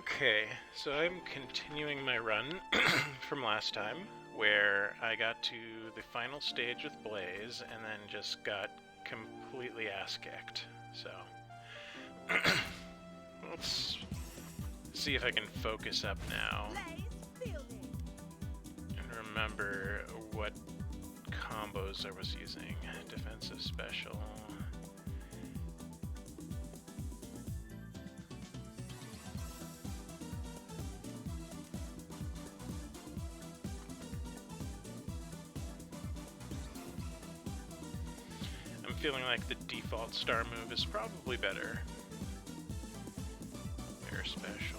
Okay, so I'm continuing my run from last time, where I got to the final stage with Blaze and then just got completely ass-kicked. So, let's see if I can focus up now and remember what combos I was using. Defensive special. I'm feeling like the default star move is probably better. Air special.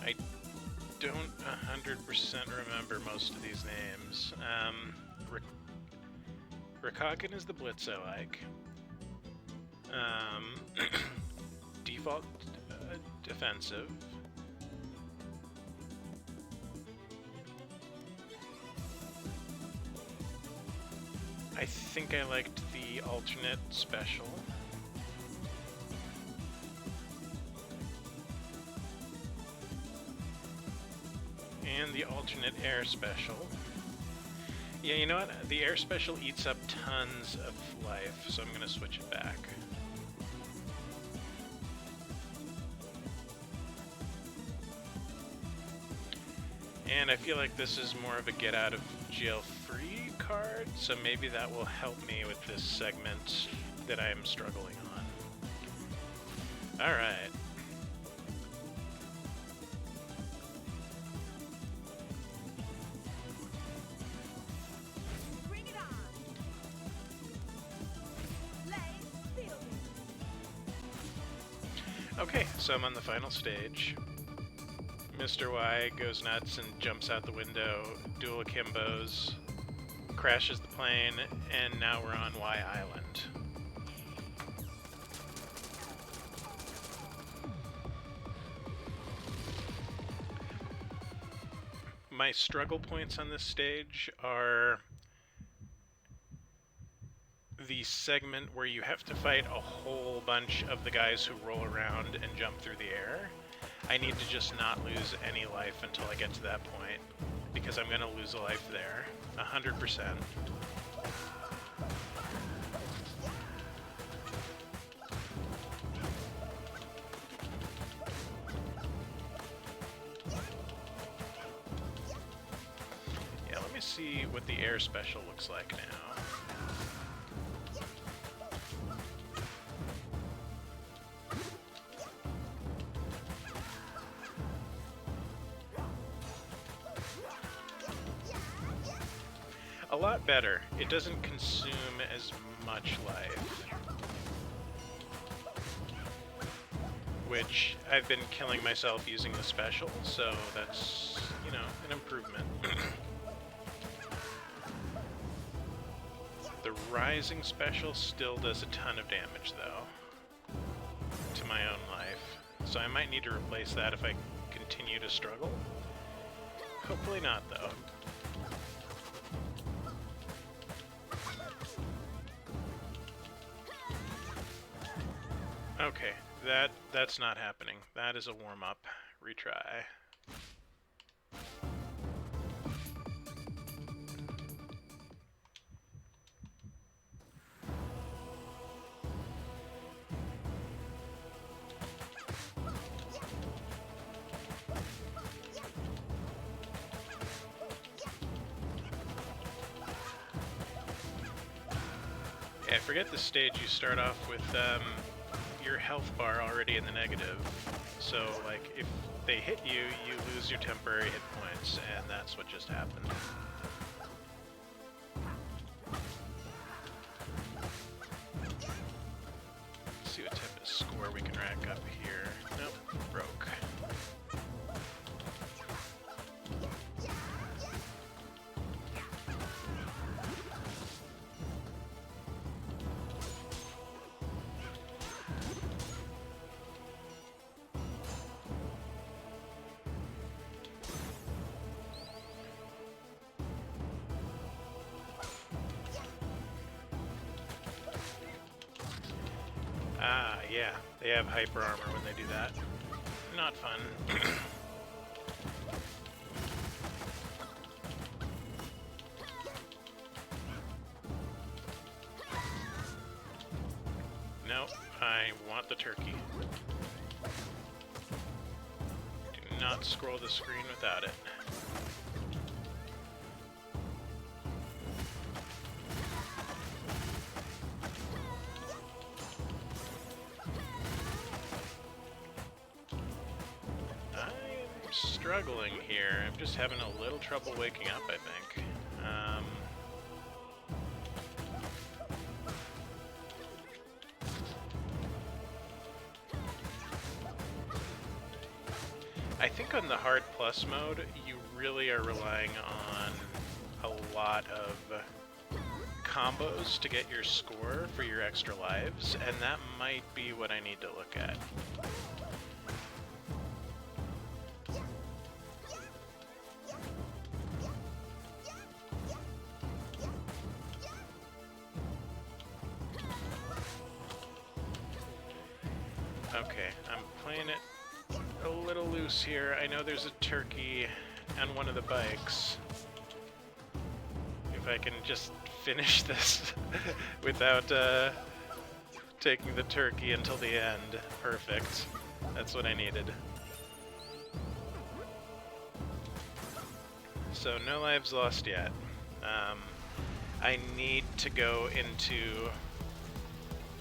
I don't 100% remember most of these names. Rikagen is the blitz I like. Default defensive. I think I liked the alternate special. And the alternate air special. Yeah, you know what? The air special eats up tons of life, so I'm gonna switch it back. And I feel like this is more of a get out of jail free card, so maybe that will help me with this segment that I am struggling on. Alright. Okay, so I'm on the final stage. Mr. Y goes nuts and jumps out the window, dual akimbos, crashes the plane, and now we're on Y Island. My struggle points on this stage are the segment where you have to fight a whole bunch of the guys who roll around and jump through the air. I need to just not lose any life until I get to that point, because I'm going to lose a life there, 100%. Yeah, let me see what the air special looks like now. A lot better. It doesn't consume as much life. Which I've been killing myself using the special, so that's, you know, an improvement. The rising special still does a ton of damage, though, to my own life. So I might need to replace that if I continue to struggle. Hopefully not, though. Okay, that's not happening. That is a warm-up. Retry. Yeah, I forget the stage you start off with, your your health bar already in the negative. So, like, if they hit you, you lose your temporary hit points, and that's what just happened. Let's see what type of score we can rack up here. Nope, broke. Ah, yeah, they have hyper armor when they do that. Not fun. No, I want the turkey. Do not scroll the screen without it. Struggling here. I'm just having a little trouble waking up, I think. I think on the hard plus mode, you really are relying on a lot of combos to get your score for your extra lives, and that might be what I need to look at. Okay, I'm playing it a little loose here. I know there's a turkey on one of the bikes. If I can just finish this without taking the turkey until the end. Perfect. That's what I needed. So no lives lost yet. I need to go into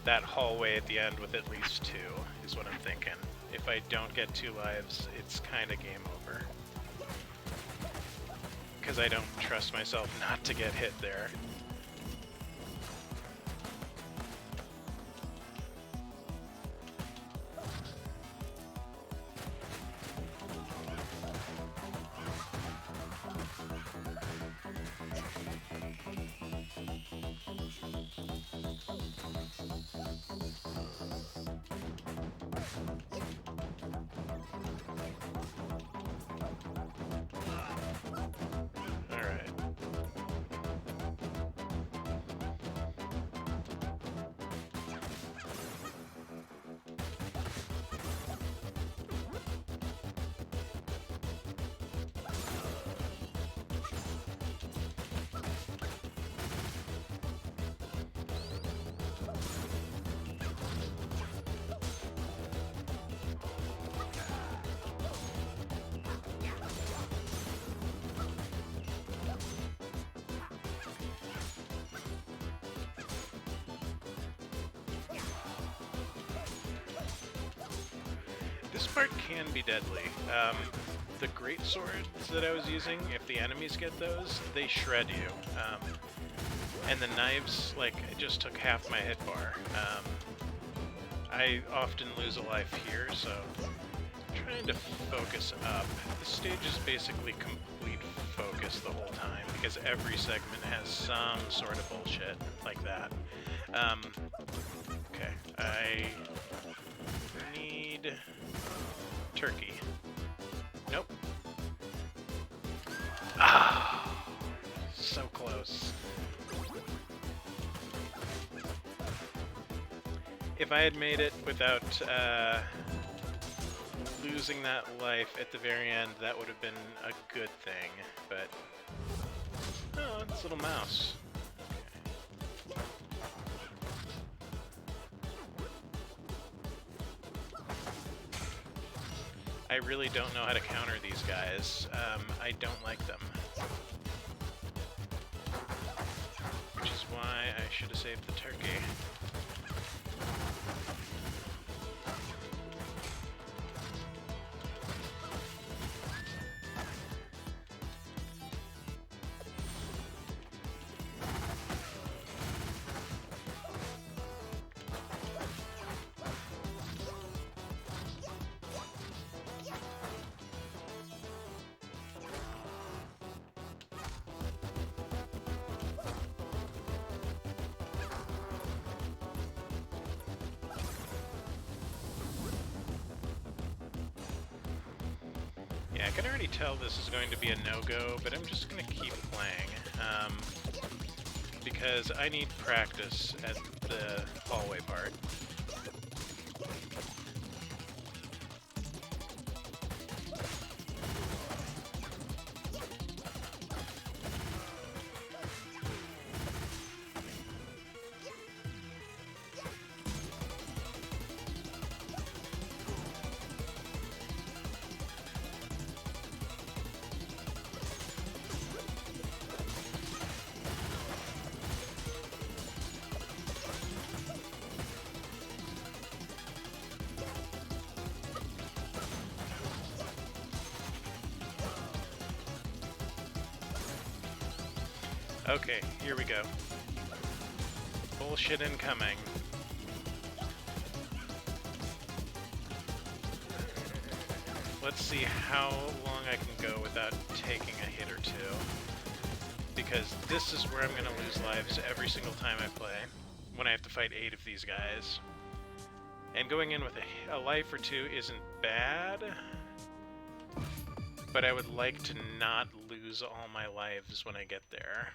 that hallway at the end with at least 2, is what I'm thinking. If I don't get 2 lives, it's kind of game over. Because I don't trust myself not to get hit there. This part can be deadly. The great swords that I was using, if the enemies get those, they shred you. And the knives, like, it just took half my hit bar. I often lose a life here, so I'm trying to focus up. This stage is basically complete focus the whole time, because every segment has some sort of bullshit like that. Okay, I need turkey. Nope. Ah, so close. If I had made it without losing that life at the very end, that would have been a good thing, but... Oh, it's a little mouse. I really don't know how to counter these guys. I don't like them. Which is why I should have saved the turkey. can already tell this is going to be a no-go, but I'm just going to keep playing. Because I need practice at the hallway part. Okay, here we go. Bullshit incoming. Let's see how long I can go without taking a hit or two. Because this is where I'm going to lose lives every single time I play, when I have to fight 8 of these guys. And going in with a life or two isn't bad, but I would like to not lose all my lives when I get there.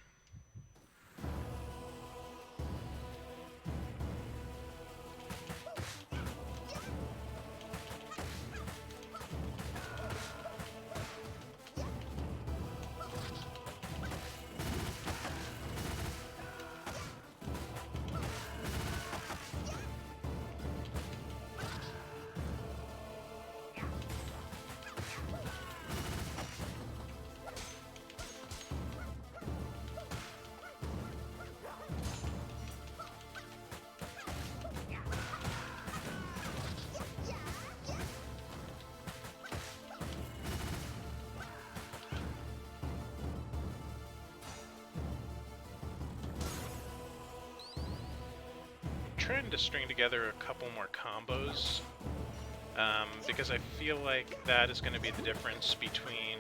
Trying to string together a couple more combos because I feel like that is going to be the difference between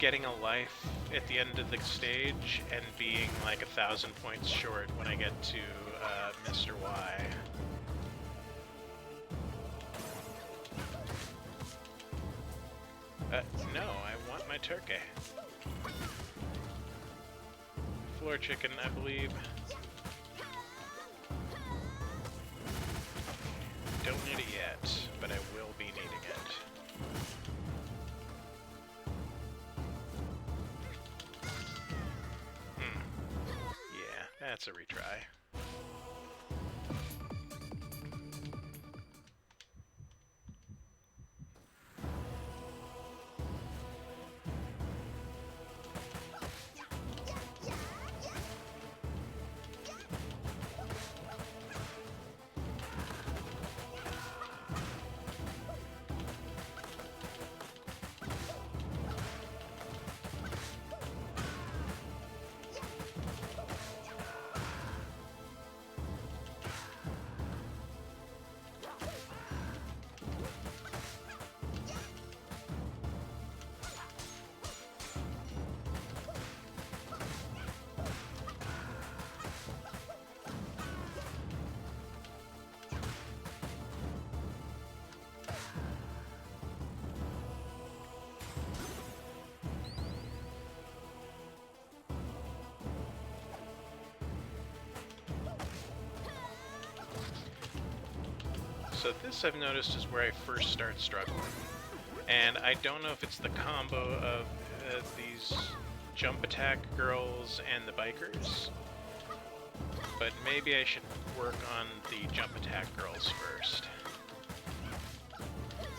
getting a life at the end of the stage and being like 1,000 points short when I get to Mr. Y. No, I want my turkey. Floor chicken, I believe. Don't need it yet, but I will be needing it. Yeah, that's a retry. So this, I've noticed, is where I first start struggling. And I don't know if it's the combo of these jump attack girls and the bikers, but maybe I should work on the jump attack girls first.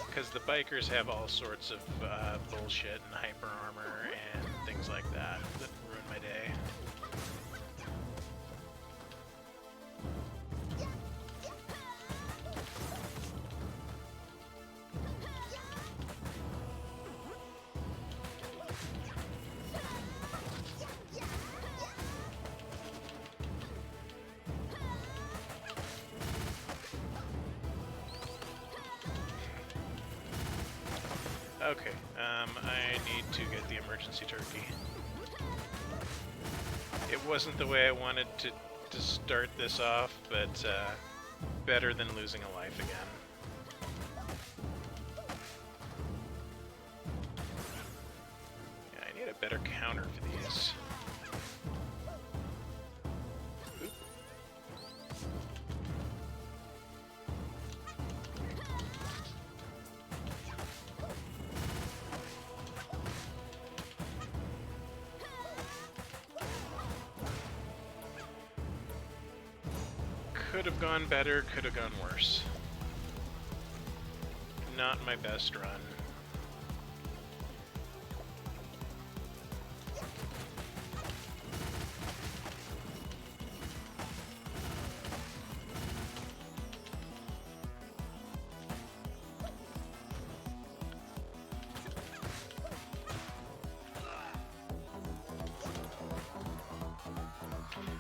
Because the bikers have all sorts of bullshit and hyper armor and things like that that ruin my day. Okay, I need to get the emergency turkey. It wasn't the way I wanted to start this off, but better than losing a life again. get a better counter for these. Oop. Could have gone better, could have gone worse. Not my best run.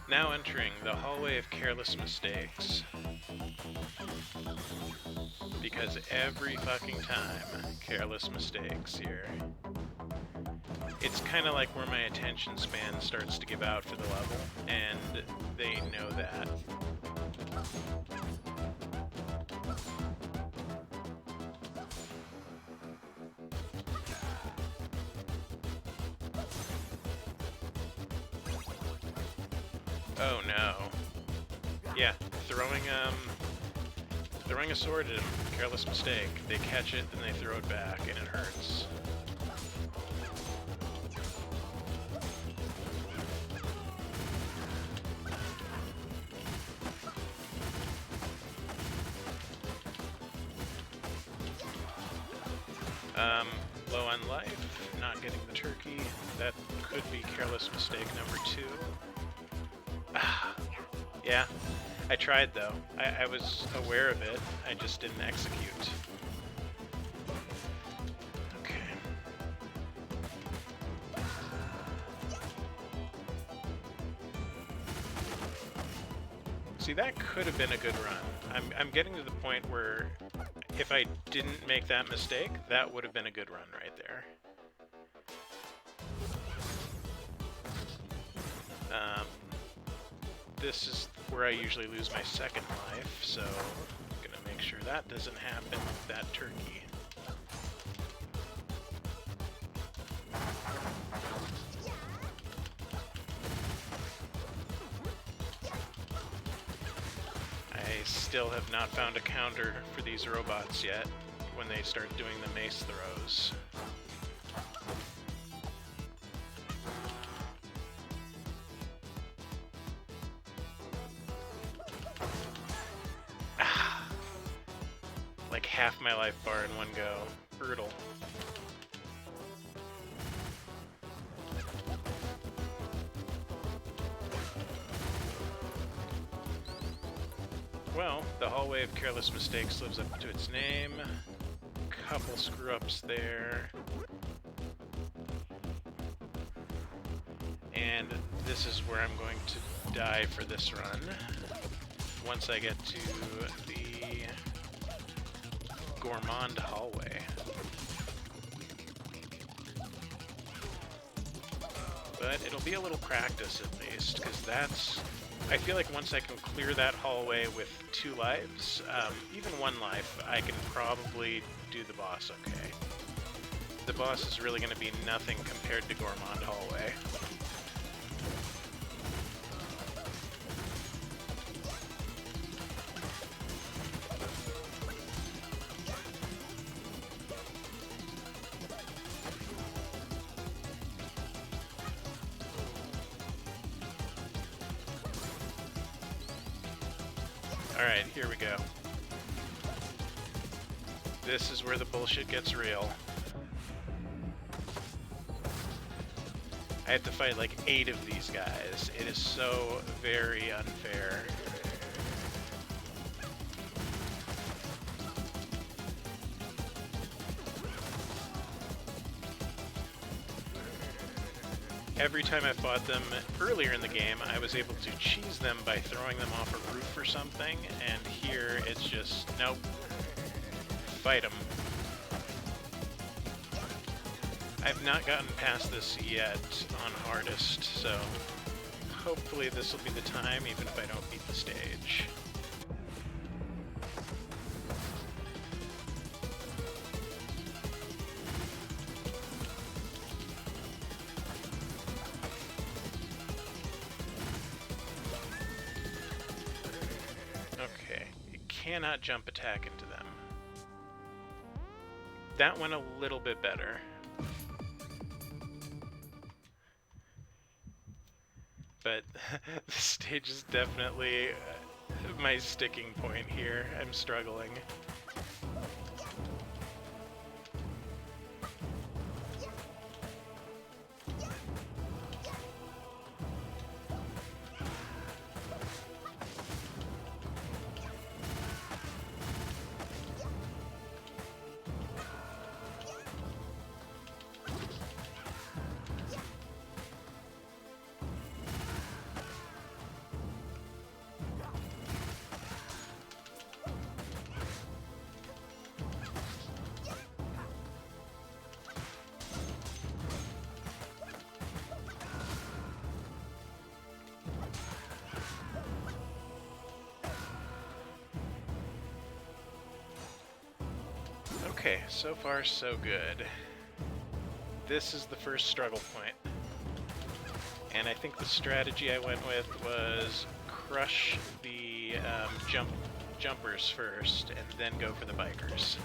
Now entering the hallway of careless mistakes. Because every fucking time, careless mistakes here. It's kind of like where my attention span starts to give out for the level, and they know that. Oh no. Yeah, throwing a sword at him, careless mistake. They catch it, then they throw it back, and it hurts. Low on life, not getting the turkey. That could be careless mistake number 2. Yeah, I tried though. I was aware of it, I just didn't execute. Okay. See, that could have been a good run. I'm getting to the point where if I didn't make that mistake, that would have been a good run right there. This is where I usually lose my second life, so I'm gonna make sure that doesn't happen with that turkey. I still have not found a counter for these robots yet when they start doing the mace throws. Like half my life bar in one go. Brutal. Well, the hallway of careless mistakes lives up to its name. Couple screw-ups there. And this is where I'm going to die for this run. Once I get to the Gourmand hallway. But it'll be a little practice at least, because that's... I feel like once I can clear that hallway with 2 lives, even 1 life, I can probably do the boss okay. The boss is really going to be nothing compared to Gourmand hallway. Alright, here we go. This is where the bullshit gets real. I have to fight like 8 of these guys. It is so very unfair. Every time I fought them earlier in the game, I was able to cheese them by throwing them off a roof or something, and here it's just, nope, fight them. I've not gotten past this yet on hardest, so hopefully this will be the time, even if I don't beat the stage. cannot jump attack into them. That went a little bit better. But the stage is definitely my sticking point here. I'm struggling. Okay, so far so good. This is the first struggle point. And I think the strategy I went with was crush the jumpers first and then go for the bikers.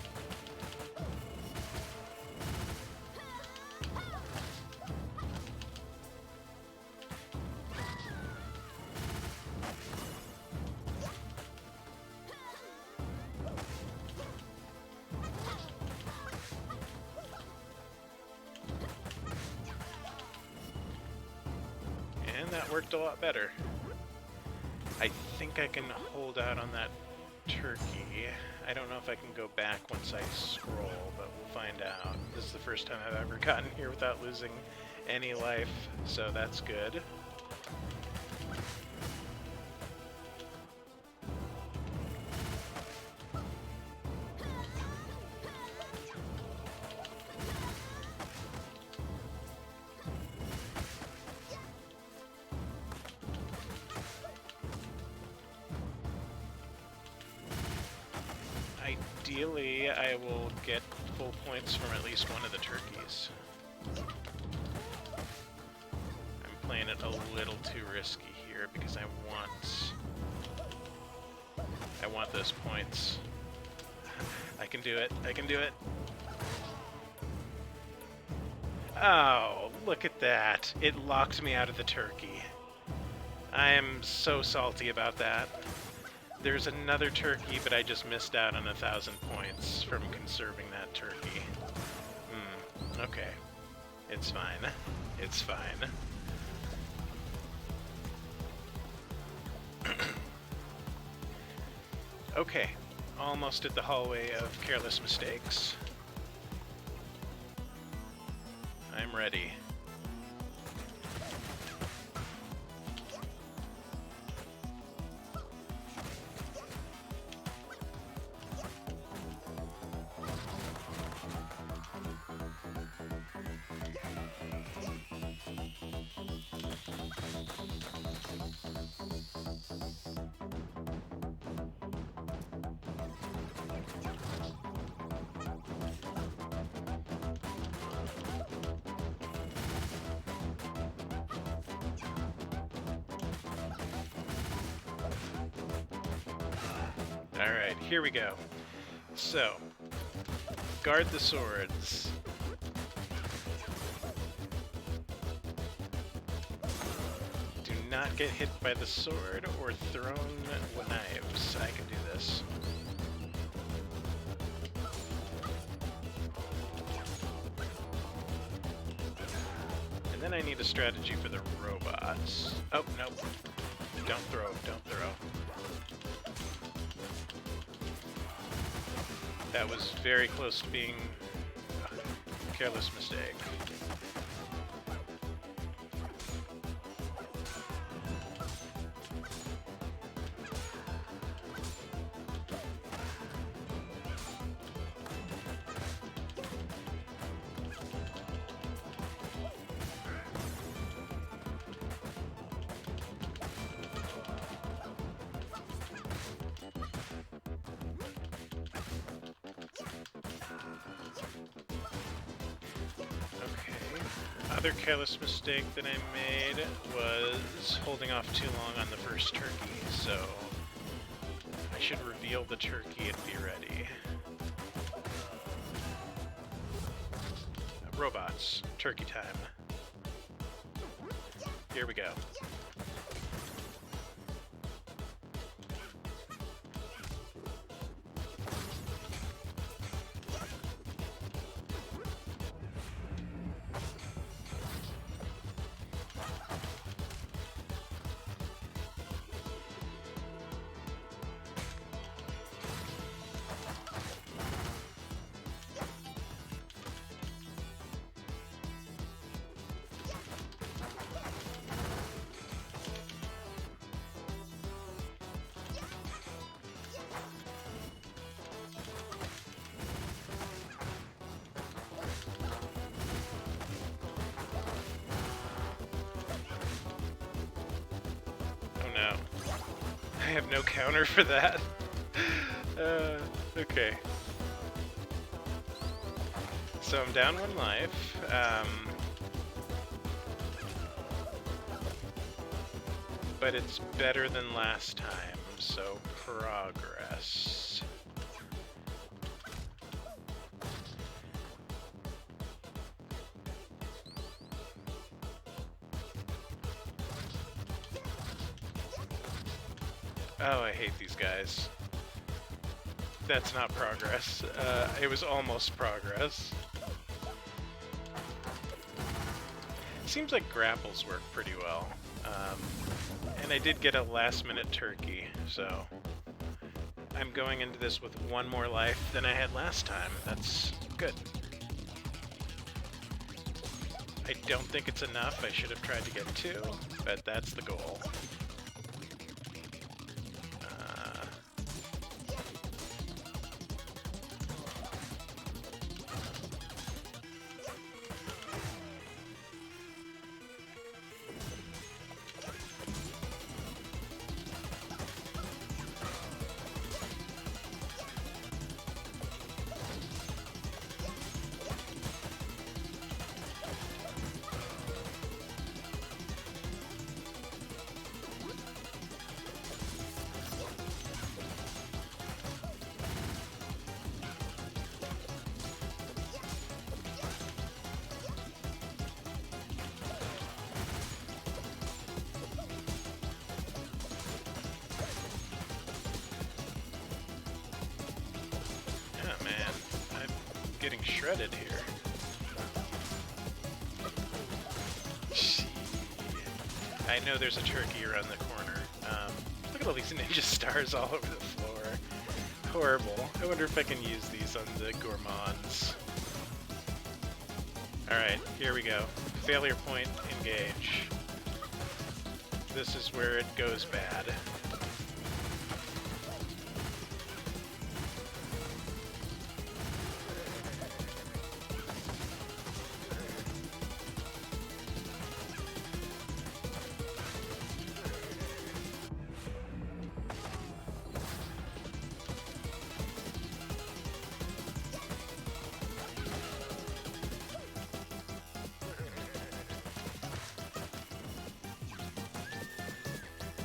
That worked a lot better. I think I can hold out on that turkey. I don't know if I can go back once I scroll, but we'll find out. This is the first time I've ever gotten here without losing any life, so that's good. Ideally, I will get full points from at least one of the turkeys. I'm playing it a little too risky here because I want those points. I can do it. I can do it. Oh, look at that. It locked me out of the turkey. I am so salty about that. There's another turkey, but I just missed out on 1,000 points from conserving that turkey. Okay. It's fine. It's fine. Okay. Almost at the hallway of careless mistakes. I'm ready. Alright, here we go. So, guard the swords. Do not get hit by the sword or thrown knives. I can do this. And then I need a strategy for the robots. Oh, no. Don't throw, don't throw. That was very close to being a careless mistake. Other careless mistake that I made was holding off too long on the first turkey, so I should reveal the turkey and be ready. Robots, turkey time. Here we go. I have no counter for that. Okay. So I'm down 1 life. But it's better than last time, so progress. Oh, I hate these guys. That's not progress. It was almost progress. Seems like grapples work pretty well. And I did get a last-minute turkey, so I'm going into this with 1 more life than I had last time. That's good. I don't think it's enough. I should have tried to get 2, but that's the goal. Getting shredded here. I know there's a turkey around the corner. Look at all these ninja stars all over the floor. Horrible. I wonder if I can use these on the gourmands. Alright, here we go. Failure point, engage. This is where it goes bad.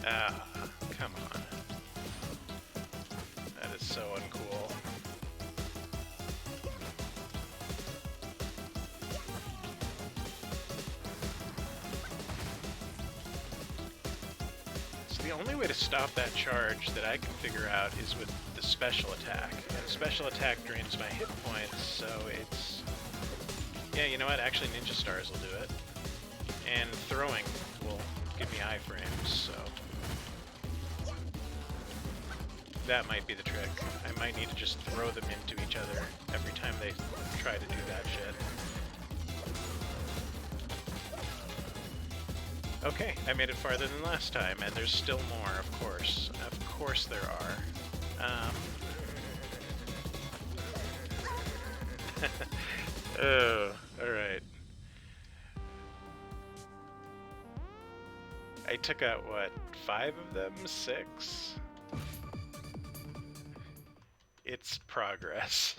Ah, come on. That is so uncool. So the only way to stop that charge that I can figure out is with the special attack. And special attack drains my hit points, so it's... Yeah, you know what? Actually, ninja stars will do it. And throwing will give me iframes, so... That might be the trick. I might need to just throw them into each other every time they try to do that shit. Okay, I made it farther than last time, and there's still more, of course. Of course there are. Oh, alright. I took out, what, 5 of them? 6? It's progress.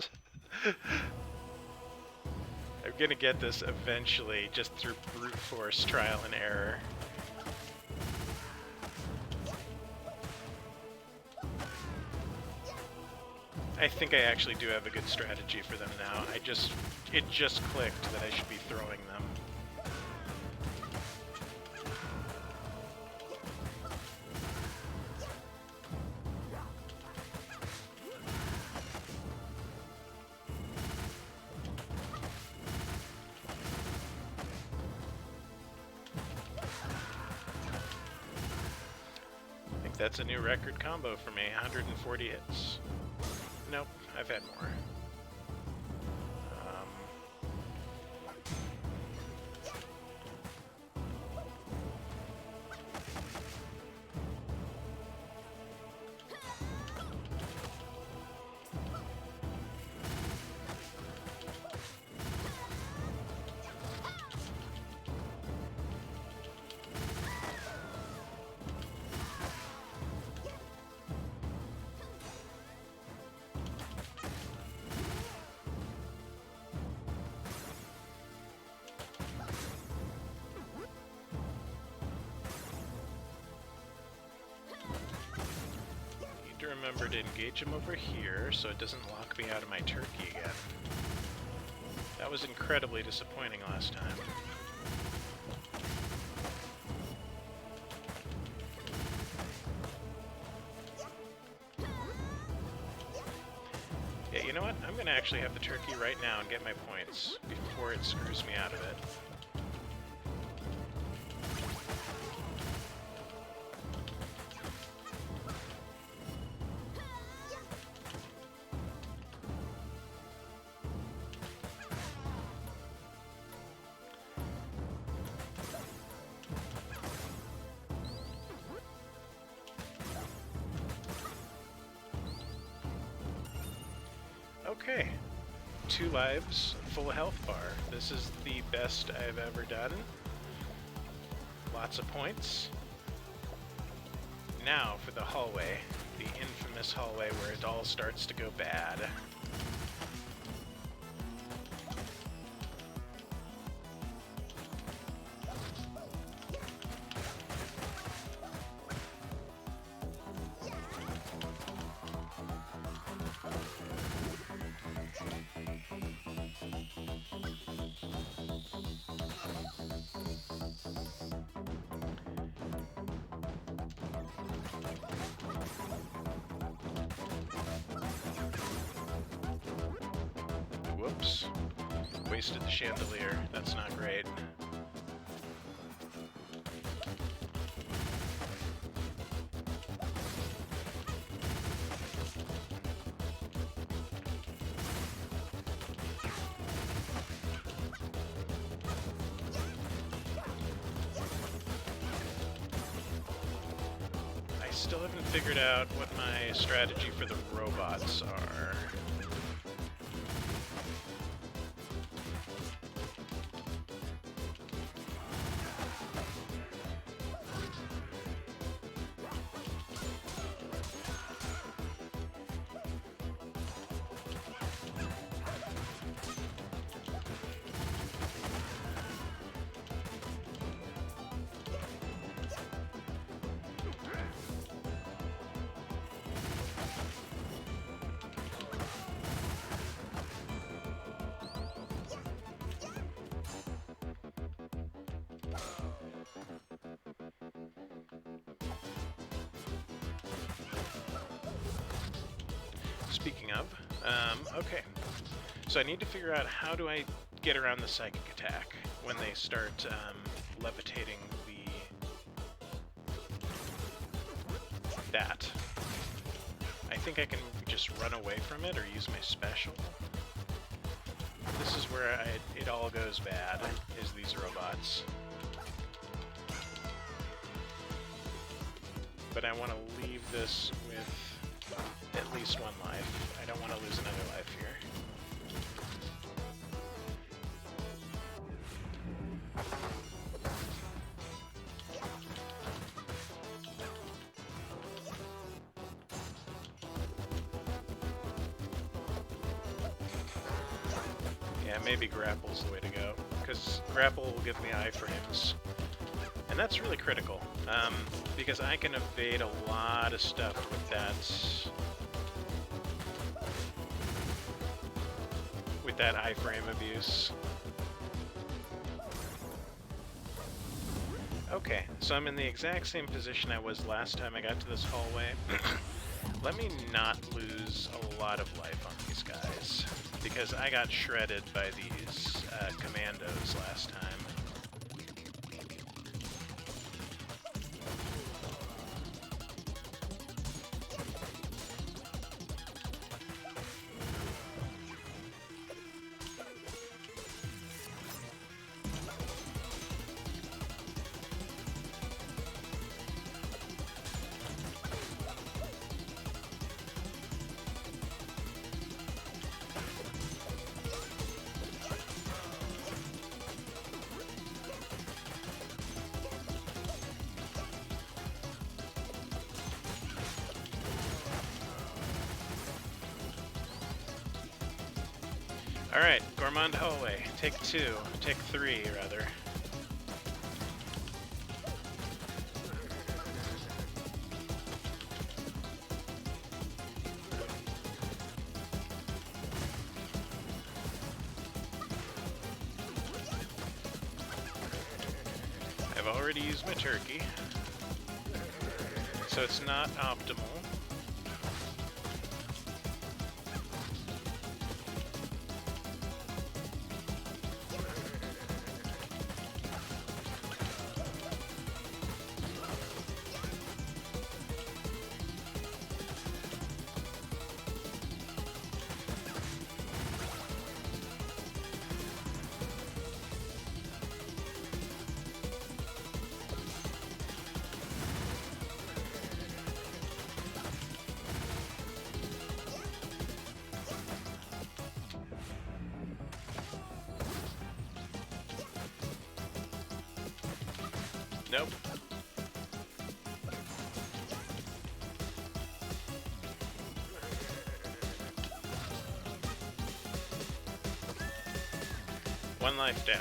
I'm gonna get this eventually, just through brute force trial and error. I think I actually do have a good strategy for them now. It just clicked that I should be throwing them. I think that's a new record combo for me, 140 hits. Nope, I've had more. Remember to engage him over here so it doesn't lock me out of my turkey again. That was incredibly disappointing last time. Yeah, you know what? I'm gonna actually have the turkey right now and get my points before it screws me out of it. Okay, 2 lives, full health bar. This is the best I've ever done. Lots of points. Now for the hallway, the infamous hallway where it all starts to go bad. Whoops. Wasted the chandelier. That's not great. I still haven't figured out what my strategy for the robots are. Speaking of, okay. So I need to figure out how do I get around the psychic attack when they start levitating that. I think I can just run away from it or use my special. This is where it all goes bad, is these robots. But I want to leave this with at least 1 life. I don't want to lose another life here. Yeah, maybe grapple's the way to go, because grapple will give me iframes. And that's really critical, because I can evade a lot of stuff with that that iframe abuse. Okay, so I'm in the exact same position I was last time I got to this hallway. Let me not lose a lot of life on these guys, because I got shredded by these commandos last time. Alright, Gourmand hallway. Take 2. Take 3, rather. I've already used my turkey, so it's not optimal. Nope. One life down.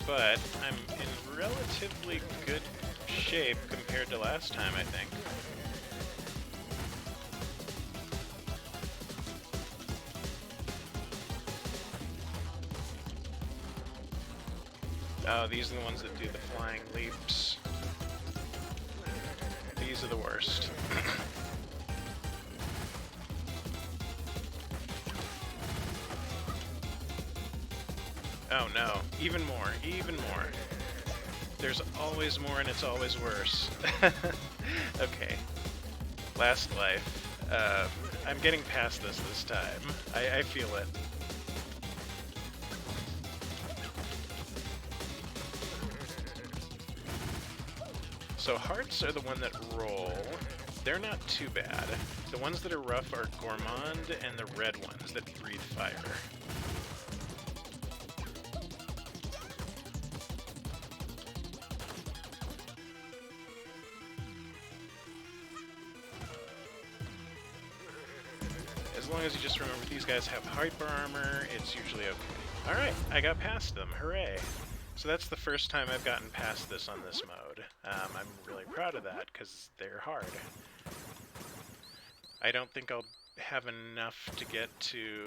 But I'm in relatively good shape compared to last time, I think. Oh, these are the ones that do the flying leaps. These are the worst. Oh no, even more, even more. There's always more and it's always worse. Okay, last life. I'm getting past this time. I feel it. So hearts are the one that roll. They're not too bad. The ones that are rough are Gourmand and the red ones that breathe fire. As long as you just remember these guys have hyper armor, it's usually okay. Alright, I got past them. Hooray! So that's the first time I've gotten past this on this mode. I'm really proud of that, because they're hard. I don't think I'll have enough to get to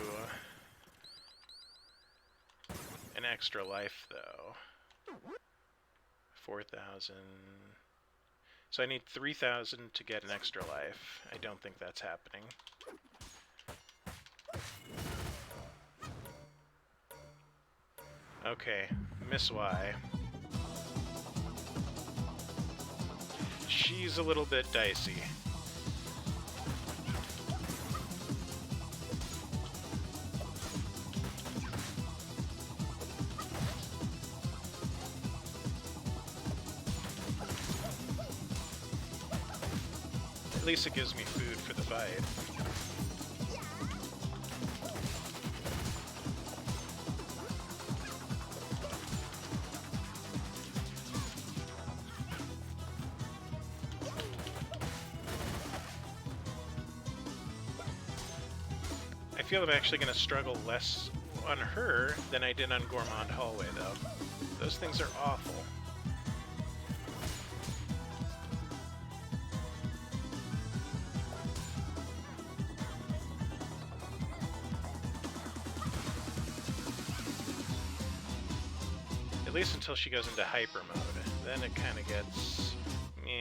an extra life, though. 4,000... So I need 3,000 to get an extra life. I don't think that's happening. Okay, Miss Y. She's a little bit dicey. At least it gives me food for the fight. I feel I'm actually going to struggle less on her than I did on Gourmand Hallway, though. Those things are awful. At least until she goes into hyper mode. Then it kind of gets... meh.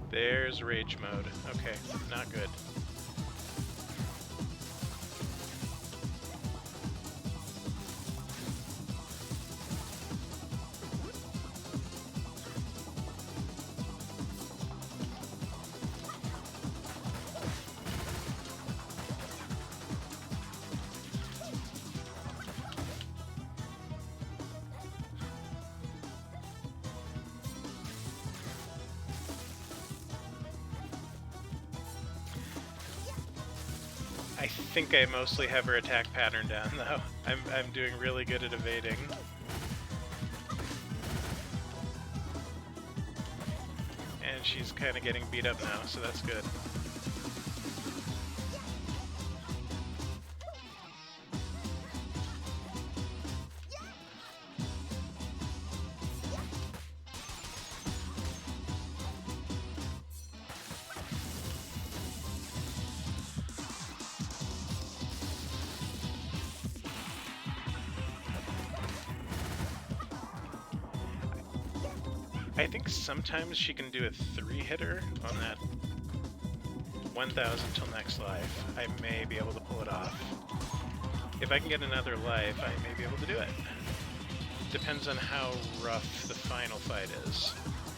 There's rage mode. Okay, not good. I think I mostly have her attack pattern down, though. I'm doing really good at evading. And she's kind of getting beat up now, so that's good. I think sometimes she can do a 3-hitter on that 1000 till next life. I may be able to pull it off. If I can get another life, I may be able to do it. Depends on how rough the final fight is.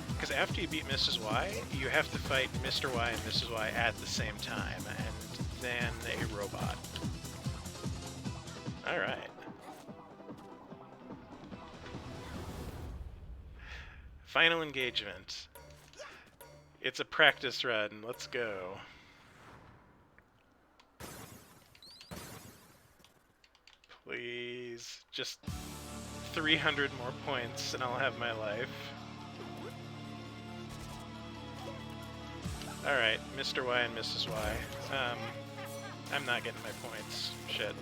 Because after you beat Mrs. Y, you have to fight Mr. Y and Mrs. Y at the same time, and then a robot. Alright. Final engagement. It's a practice run. Let's go. Please. Just 300 more points and I'll have my life. Alright, Mr. Y and Mrs. Y. I'm not getting my points. Shit.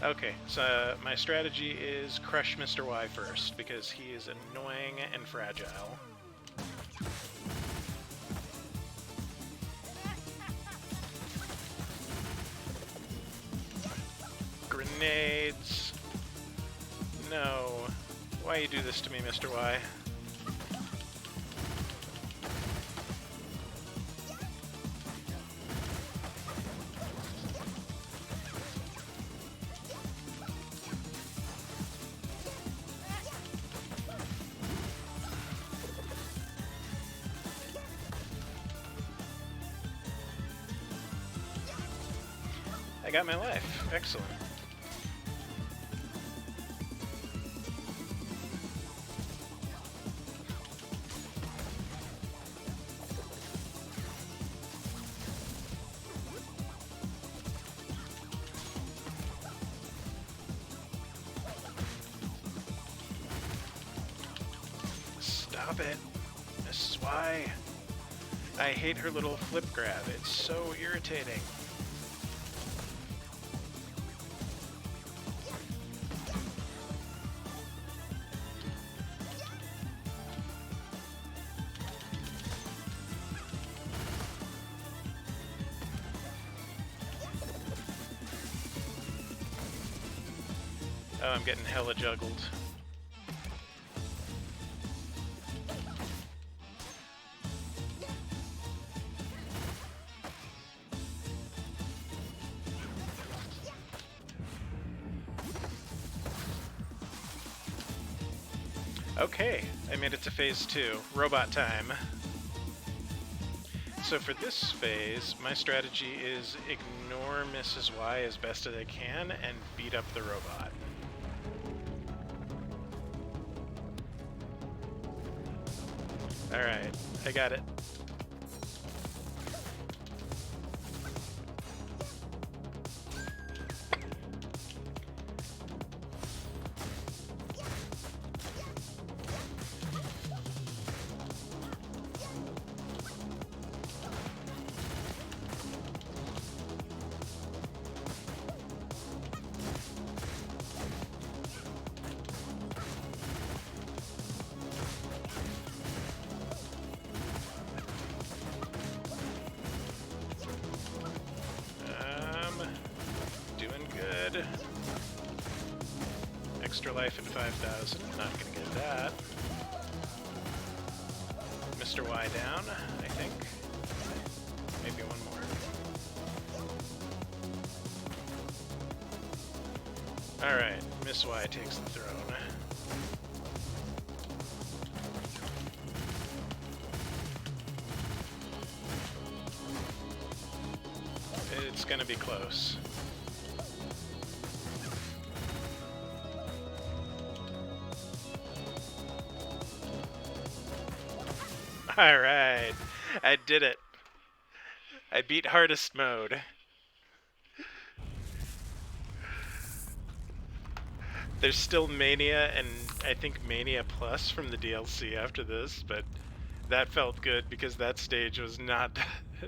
Okay, so my strategy is crush Mr. Y first, because he is annoying and fragile. Grenades. No. Why you do this to me, Mr. Y? I got my life. Excellent. Stop it, Mrs. Y. I hate her little flip grab. It's so irritating. Oh, I'm getting hella juggled. Okay, I made it to phase 2. Robot time. So for this phase, my strategy is ignore Mrs. Y as best as I can and beat up the robot. Alright. I got it. Doing good. Extra life at 5,000. Not gonna get that. Mr. Y down, I think. Maybe one more. Alright, Miss Y takes the throne. It's gonna be close. Alright, I did it. I beat hardest mode. There's still Mania and I think Mania Plus from the DLC after this, but that felt good because that stage was not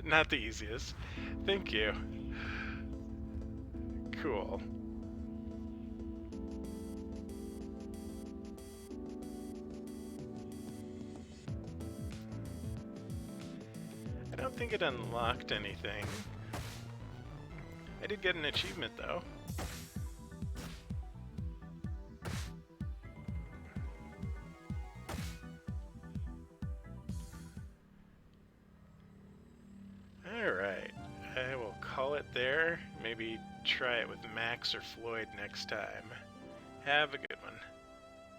not the easiest. Thank you. Cool. I don't think it unlocked anything. I did get an achievement though. Alright, I will call it there. Maybe try it with Max or Floyd next time. Have a good one.